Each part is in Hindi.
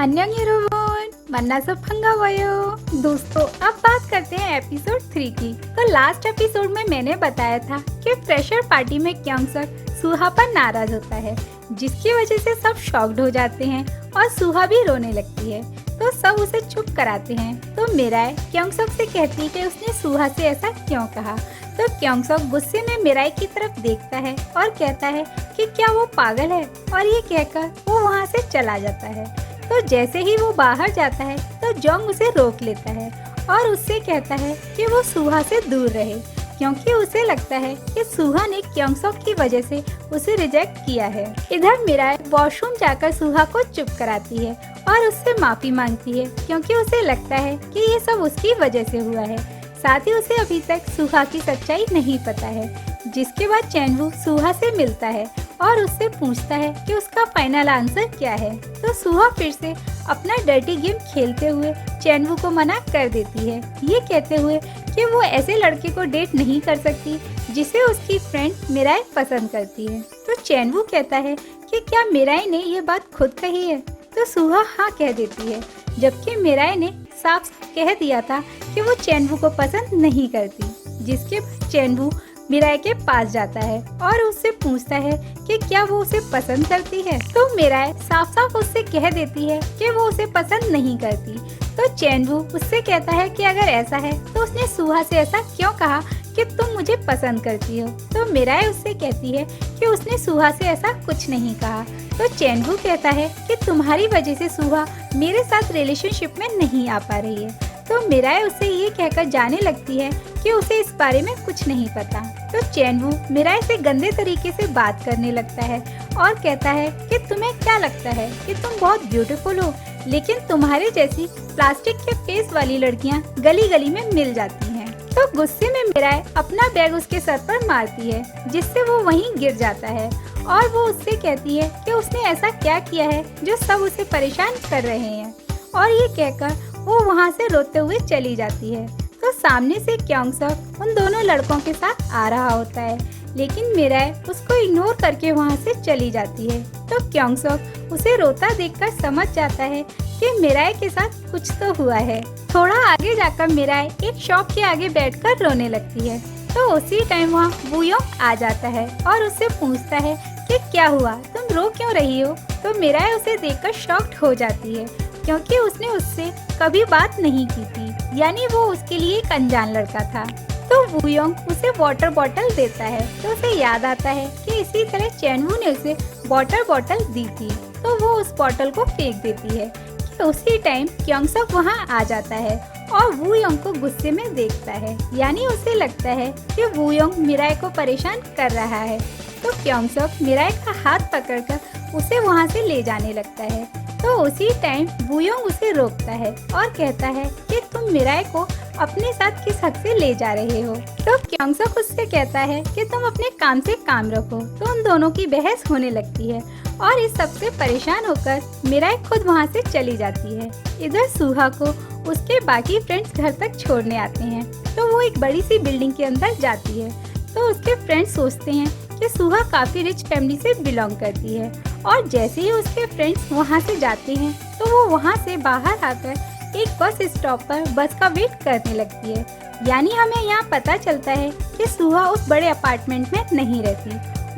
अन्यंग यरोवन मन्ना सब फंगा वयो। दोस्तों अब बात करते हैं एपिसोड 3 की। तो लास्ट एपिसोड में मैंने बताया था कि फ्रेशर पार्टी में क्योंगसक सुहा पर नाराज होता है, जिसकी वजह से सब शॉक्ड हो जाते हैं और सुहा भी रोने लगती है। तो सब उसे चुप कराते हैं। तो मिराई क्योंगसक से कहती है कि उसने सुहा से ऐसा क्यों कहा। तो क्योंगसक गुस्से में मिराई की तरफ देखता है और कहता है कि क्या वो पागल है, और ये कहकर वो वहाँ से चला जाता है। तो जैसे ही वो बाहर जाता है तो जोंग उसे रोक लेता है और उससे कहता है कि वो सुहा से दूर रहे, क्योंकि उसे लगता है कि सुहा ने क्योंगसक की वजह से उसे रिजेक्ट किया है। इधर मिराई वॉशरूम जाकर सुहा को चुप कराती है और उससे माफी मांगती है, क्योंकि उसे लगता है कि ये सब उसकी वजह से हुआ है। साथ ही उसे अभी तक सुहा की सच्चाई नहीं पता है। जिसके बाद चैनवू सुहा से मिलता है और उससे पूछता है कि उसका फाइनल आंसर क्या है। तो सुहा फिर से अपना डर्टी गेम खेलते हुए चैनवू को मना कर देती है, ये कहते हुए कि वो ऐसे लड़के को डेट नहीं कर सकती जिसे उसकी फ्रेंड मिराई पसंद करती है। तो चैनवू कहता है कि क्या मिराई ने ये बात खुद कही है। तो सुहा हाँ कह देती है, जबकि मिराई ने साफ कह दिया था कि वो चैनवू को पसंद नहीं करती। जिसके बाद चैनवू मिराई के पास जाता है और उससे पूछता है कि क्या वो उसे पसंद करती है। तो मिराई साफ साफ उससे कह देती है कि वो उसे पसंद नहीं करती। तो चैनवू उससे कहता है कि अगर ऐसा है तो उसने सुहा से ऐसा क्यों कहा कि तुम मुझे पसंद करती हो। तो मिराई उससे कहती है कि उसने सुहा से ऐसा कुछ नहीं कहा। तो चैनवू कहता है कि तुम्हारी वजह से सुहा मेरे साथ रिलेशनशिप में नहीं आ पा रही है। तो मिराई उसे ये कहकर जाने लगती है कि उसे इस बारे में कुछ नहीं पता। तो चैनवू मिराई से गंदे तरीके से बात करने लगता है और कहता है कि तुम्हें क्या लगता है कि तुम बहुत ब्यूटीफुल हो, लेकिन तुम्हारे जैसी प्लास्टिक के फेस वाली लड़कियां गली गली में मिल जाती हैं। तो गुस्से में मिराई अपना बैग उसके सर पर मारती है, जिससे वो वहीं गिर जाता है और वो उससे कहती है कि उसने ऐसा क्या किया है जो सब उसे परेशान कर रहे हैं, और ये कहकर वो वहाँ से रोते हुए चली जाती है। तो सामने से क्योंगसक उन दोनों लड़कों के साथ आ रहा होता है, लेकिन मिराई उसको इग्नोर करके वहाँ से चली जाती है। तो क्योंगसक उसे रोता देखकर समझ जाता है कि मिराई के साथ कुछ तो हुआ है। थोड़ा आगे जाकर मिराई एक शॉप के आगे बैठकर रोने लगती है। तो उसी टाइम वहाँ वूयोंग आ जाता है और उससे पूछता है कि क्या हुआ, तुम रो क्यों रही हो। तो मिराई उसे देखकर शॉक्ड हो जाती है, क्योंकि उसने उससे कभी बात नहीं की थी, यानी वो उसके लिए एक अनजान लड़का था। तो वूयोंग उसे वाटर बॉटल देता है। तो उसे याद आता है कि इसी तरह चैनवू ने उसे वाटर बॉटल दी थी। तो वो उस बॉटल को फेंक देती है कि उसी टाइम क्योंगसक वहाँ आ जाता है और वूयोंग को गुस्से में देखता है, यानी उसे लगता है कि वूयोंग मिराई को परेशान कर रहा है। तो क्योंगसक मिराई का हाथ पकड़कर उसे वहाँ से ले जाने लगता है। तो उसी टाइम वूयोंग उसे रोकता है और कहता है कि तुम मिराई को अपने साथ किस हक से ले जा रहे हो। तो क्योंगसक उससे कहता है कि तुम अपने काम से काम रखो। तो उन दोनों की बहस होने लगती है और इस सबसे परेशान होकर मिराई खुद वहाँ से चली जाती है। इधर सुहा को उसके बाकी फ्रेंड्स घर तक छोड़ने आते हैं। तो वो एक बड़ी सी बिल्डिंग के अंदर जाती है। तो उसके फ्रेंड्स सोचते हैं कि सुहा काफी रिच फैमिली से बिलोंग करती है, और जैसे ही उसके फ्रेंड्स वहाँ से जाते हैं तो वो वहाँ से बाहर आकर एक बस स्टॉप पर बस का वेट करने लगती है। यानी हमें यहाँ पता चलता है कि सुहा उस बड़े अपार्टमेंट में नहीं रहती।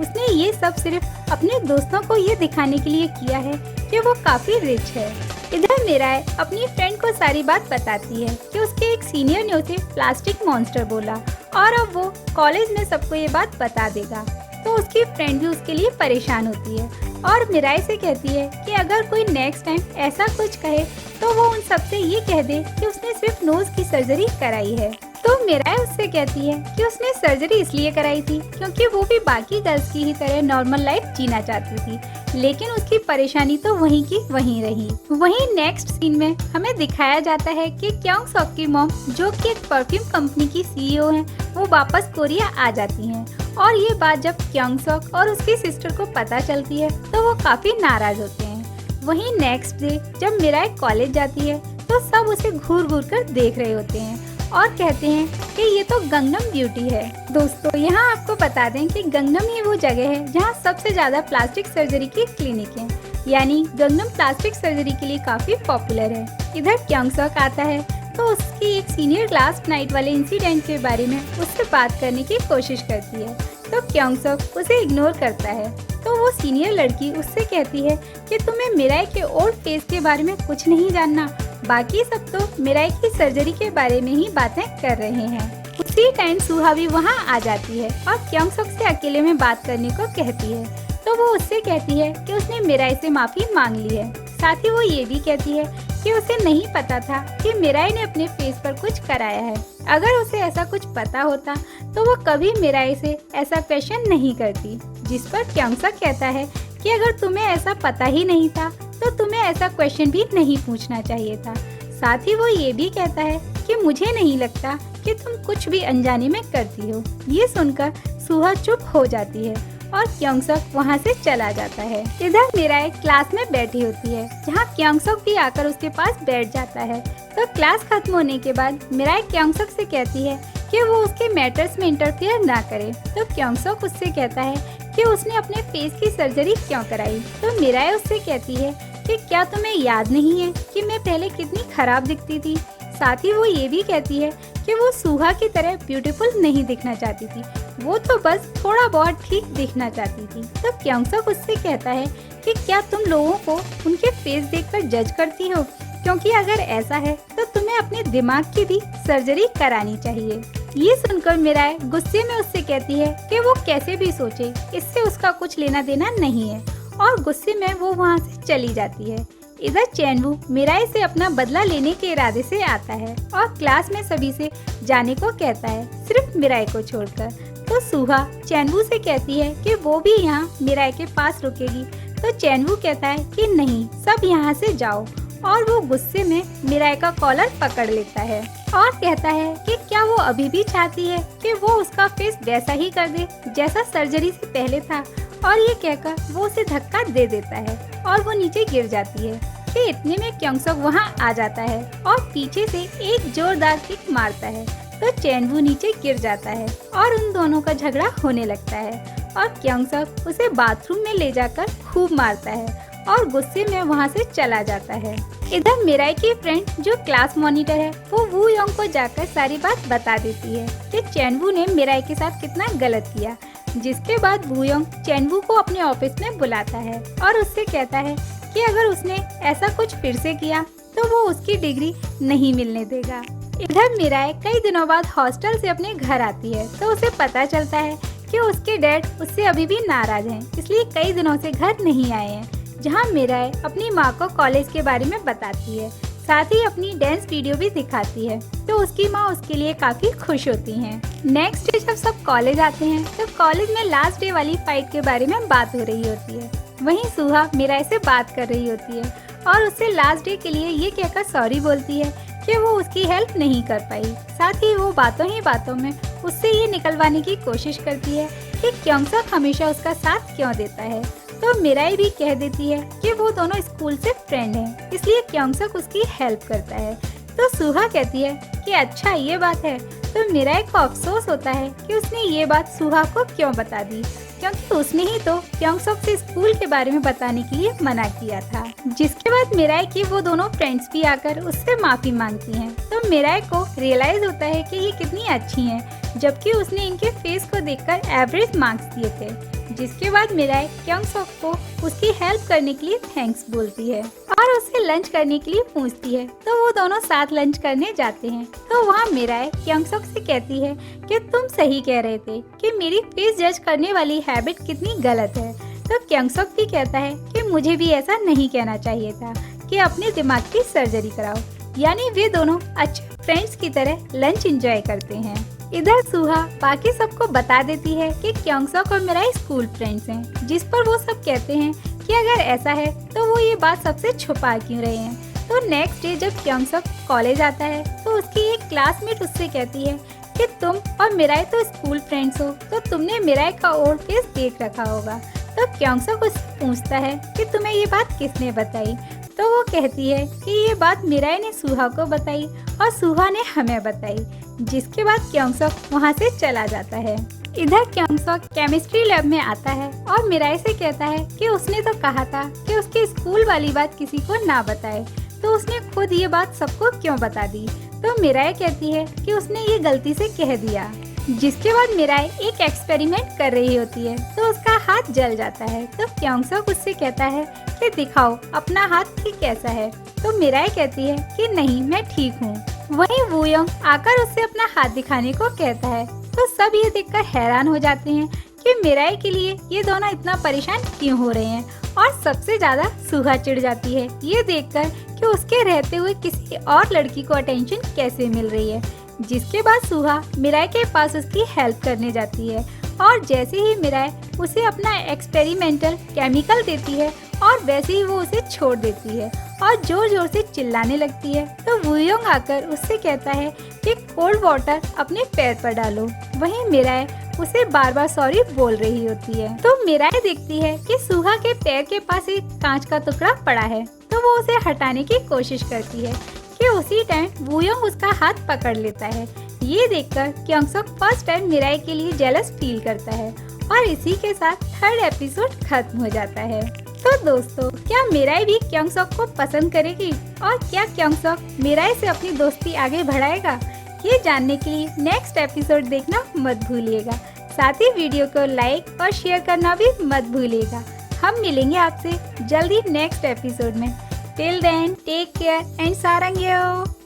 उसने ये सब सिर्फ अपने दोस्तों को ये दिखाने के लिए किया है कि वो काफी रिच है। इधर मिराई अपनी फ्रेंड को सारी बात बताती है कि उसके एक सीनियर ने उसे प्लास्टिक मॉन्स्टर बोला और अब वो कॉलेज में सबको ये बात बता देगा। तो उसकी फ्रेंड भी उसके लिए परेशान होती है और मिराई से कहती है कि अगर कोई नेक्स्ट टाइम ऐसा कुछ कहे तो वो उन सबसे ये कह दे कि उसने सिर्फ नोज की सर्जरी कराई है। तो मिराई उससे कहती है कि उसने सर्जरी इसलिए कराई थी क्योंकि वो भी बाकी गर्ल्स की ही तरह नॉर्मल लाइफ जीना चाहती थी, लेकिन उसकी परेशानी तो वहीं की वहीं रही। वहीं नेक्स्ट सीन में हमें दिखाया जाता है कि क्योंगसक की मॉम, जो कि एक परफ्यूम कंपनी की सीईओ हैं, वो वापस कोरिया आ जाती हैं। और ये बात जब क्योंगसक और उसकी सिस्टर को पता चलती है तो वो काफी नाराज होते हैं। वहीं नेक्स्ट डे जब मिराई कॉलेज जाती है तो सब उसे घूर घूर कर देख रहे होते हैं और कहते हैं कि ये तो गंगनम ब्यूटी है। दोस्तों यहाँ आपको बता दें कि गंगनम ही वो जगह है जहाँ सबसे ज्यादा प्लास्टिक सर्जरी की क्लिनिक है। यानी गंगनम प्लास्टिक सर्जरी के लिए काफी पॉपुलर है। इधर क्योंगसक आता है तो उसकी एक सीनियर क्लास नाइट वाले इंसिडेंट के बारे में उससे बात करने की कोशिश करती है, तो क्योंगसक उसे इग्नोर करता है। तो वो सीनियर लड़की उससे कहती है कि तुम्हें मिराई के ओल्ड फेस के बारे में कुछ नहीं जानना, बाकी सब तो मिराई की सर्जरी के बारे में ही बातें कर रहे हैं। उसी टाइम सुहा भी वहाँ आ जाती है और क्योंगसक से अकेले में बात करने को कहती है। तो वो उससे कहती है कि उसने मिराई से माफी मांग ली है। साथ ही वो ये भी कहती है कि उसे नहीं पता था कि मिराई ने अपने फेस पर कुछ कराया है। अगर उसे ऐसा कुछ पता होता तो वो कभी मिराई से ऐसा क्वेश्चन नहीं करती। जिस पर क्योंगसक कहता है कि अगर तुम्हें ऐसा पता ही नहीं था तो तुम्हें ऐसा क्वेश्चन भी नहीं पूछना चाहिए था। साथ ही वो ये भी कहता है कि मुझे नहीं लगता कि तुम कुछ भी अनजाने में करती हो। ये सुनकर सुहा चुप हो जाती है और क्योंगसक वहाँ से चला जाता है। इधर मिराई क्लास में बैठी होती है, जहाँ क्योंगसक भी आकर उसके पास बैठ जाता है। तो क्लास खत्म होने के बाद मिराई क्योंगसक से कहती है कि वो उसके मैटर्स में इंटरफेयर ना करे। तो क्योंगसक उससे कहता है कि उसने अपने फेस की सर्जरी क्यों कराई। तो मिराई उससे कहती है कि क्या तुम्हें याद नहीं है कि मैं पहले कितनी खराब दिखती थी। साथ ही वो ये भी कहती है कि वो सुहा की तरह ब्यूटीफुल नहीं दिखना चाहती थी, वो तो बस थोड़ा बहुत ठीक दिखना चाहती थी। तो क्योंगसक उससे कहता है कि क्या तुम लोगों को उनके फेस देखकर जज करती हो, क्योंकि अगर ऐसा है तो तुम्हें अपने दिमाग की भी सर्जरी करानी चाहिए। ये सुनकर मिराई गुस्से में उससे कहती है कि वो कैसे भी सोचे, इससे उसका कुछ लेना देना नहीं है, और गुस्से में वो वहाँ से चली जाती है। इधर चैनवू मिराई से अपना बदला लेने के इरादे से आता है और क्लास में सभी से जाने को कहता है, सिर्फ मिराई को छोड़कर। तो सुहा चैनवू से कहती है कि वो भी यहाँ मिराई के पास रुकेगी। तो चैनवू कहता है कि नहीं, सब यहाँ से जाओ, और वो गुस्से में मिराई का कॉलर पकड़ लेता है और कहता है कि क्या वो अभी भी चाहती है कि वो उसका फेस वैसा ही कर दे जैसा सर्जरी से पहले था। और ये कहकर वो उसे धक्का दे देता है और वो नीचे गिर जाती है। कि इतने में क्योंगसक वहाँ आ जाता है और पीछे से एक जोरदार किक मारता है। तो चैनवू नीचे गिर जाता है और उन दोनों का झगड़ा होने लगता है और क्योंगसक उसे बाथरूम में ले जाकर खूब मारता है और गुस्से में वहाँ से चला जाता है। इधर मिराई की फ्रेंड जो क्लास मॉनिटर है वो वू योंग को जाकर सारी बात बता देती है कि चैनवू ने मिराई के साथ कितना गलत किया। जिसके बाद वू योंग चैनवू को अपने ऑफिस में बुलाता है और उससे कहता है कि अगर उसने ऐसा कुछ फिर से किया तो वो उसकी डिग्री नहीं मिलने देगा। इधर मिराई कई दिनों बाद हॉस्टल से अपने घर आती है तो उसे पता चलता है कि उसके डैड उससे अभी भी नाराज हैं, इसलिए कई दिनों से घर नहीं आए हैं। जहां मिराई अपनी माँ को कॉलेज के बारे में बताती है, साथ ही अपनी डांस वीडियो भी दिखाती है, तो उसकी माँ उसके लिए काफी खुश होती हैं। नेक्स्ट डे जब सब कॉलेज आते हैं तो कॉलेज में लास्ट डे वाली फाइट के बारे में बात हो रही होती है। वहीं सुहा मिराई से बात कर रही होती है और उससे लास्ट डे के लिए ये कहकर सॉरी बोलती है कि वो उसकी हेल्प नहीं कर पाई। साथ ही वो बातों ही बातों में उससे ये निकलवाने की कोशिश करती है कि क्योंगसक हमेशा उसका साथ क्यों देता है। तो मिराई भी कह देती है कि वो दोनों स्कूल से फ्रेंड हैं, इसलिए क्योंगसक उसकी हेल्प करता है। तो सुहा कहती है कि अच्छा ये बात है। तो मिराई को अफसोस होता है कि उसने ये बात सुहा को क्यों बता दी, क्योंकि उसने ही तो क्योंगसक से स्कूल के बारे में बताने के लिए मना किया था। जिसके बाद मिराई की वो दोनों फ्रेंड्स भी आकर उससे माफी मांगती हैं। तो मिराई को रियलाइज होता है कि ये कितनी अच्छी हैं, जबकि उसने इनके फेस को देखकर एवरेज मार्क्स दिए थे। जिसके बाद मिराई क्योंगसक को उसकी हेल्प करने के लिए थैंक्स बोलती है और उससे लंच करने के लिए पूछती है। तो वो दोनों साथ लंच करने जाते हैं। तो वहाँ मिराई क्योंगसक से कहती है कि तुम सही कह रहे थे कि मेरी फेस जज करने वाली हैबिट कितनी गलत है। तो क्योंगसक भी कहता है कि मुझे भी ऐसा नहीं कहना चाहिए था कि अपने दिमाग की सर्जरी कराओ। यानी वे दोनों अच्छे फ्रेंड्स की तरह लंच एंजॉय करते हैं। इधर सुहा बाकी सबको बता देती है कि क्योंगसक और मिराई स्कूल फ्रेंड्स हैं, जिस पर वो सब कहते हैं कि अगर ऐसा है तो वो ये बात सबसे छुपा क्यों रहे हैं। तो नेक्स्ट डे जब क्योंगसक कॉलेज आता है तो उसकी एक क्लासमेट उससे कहती है कि तुम और मिराई तो स्कूल फ्रेंड्स हो, तो तुमने मिराई का ओल्ड फेस देख रखा होगा। तो क्योंगसक उससे पूछता है कि तुम्हें ये बात किसने बताई। तो वो कहती है कि ये बात मिराई ने सुहा को बताई और सुहा ने हमें बताई। जिसके बाद क्योंगसक वहाँ से चला जाता है। इधर क्योंगसॉक केमिस्ट्री लैब में आता है और मिराई से कहता है कि उसने तो कहा था कि उसके स्कूल वाली बात किसी को ना बताए, तो उसने खुद ये बात सबको क्यों बता दी। तो मिराई कहती है कि उसने ये गलती से कह दिया। जिसके बाद मिराई एक एक्सपेरिमेंट कर रही होती है तो उसका हाथ जल जाता है। तो क्योंगसॉक उससे कहता है कि दिखाओ अपना हाथ कि कैसा है। तो मिराई कहती है कि नहीं, मैं ठीक हूँ। वहीं वूयोंग आकर उससे अपना हाथ दिखाने को कहता है। तो सब ये देखकर हैरान हो जाते हैं कि मिराई के लिए ये दोनों इतना परेशान क्यों हो रहे हैं। और सबसे ज्यादा सुहा चिढ़ जाती है ये देखकर कि उसके रहते हुए किसी और लड़की को अटेंशन कैसे मिल रही है। जिसके बाद सुहा मिराई के पास उसकी हेल्प करने जाती है और जैसे ही मिराई उसे अपना एक्सपेरिमेंटल केमिकल देती है और वैसे ही वो उसे छोड़ देती है और जोर जोर से चिल्लाने लगती है। तो वूयोंग आकर उससे कहता है कि कोल्ड वाटर अपने पैर पर डालो। वहीं मिराई उसे बार बार सॉरी बोल रही होती है। तो मिराई देखती है कि सुहा के पैर के पास एक कांच का टुकड़ा पड़ा है, तो वो उसे हटाने की कोशिश करती है कि उसी टाइम वूयोंग उसका हाथ पकड़ लेता है। ये देखकर क्योंगसॉक फर्स्ट टाइम मिराई के लिए जेलस फील करता है और इसी के साथ थर्ड एपिसोड खत्म हो जाता है। तो दोस्तों, क्या मिराई भी क्योंगसॉक को पसंद करेगी और क्या क्योंगसॉक मिराई से अपनी दोस्ती आगे बढ़ाएगा? ये जानने के लिए नेक्स्ट एपिसोड देखना मत भूलिएगा। साथ ही वीडियो को लाइक और शेयर करना भी मत भूलिएगा। हम मिलेंगे आपसे जल्दी नेक्स्ट एपिसोड में। Till then take care and सारंग्यो।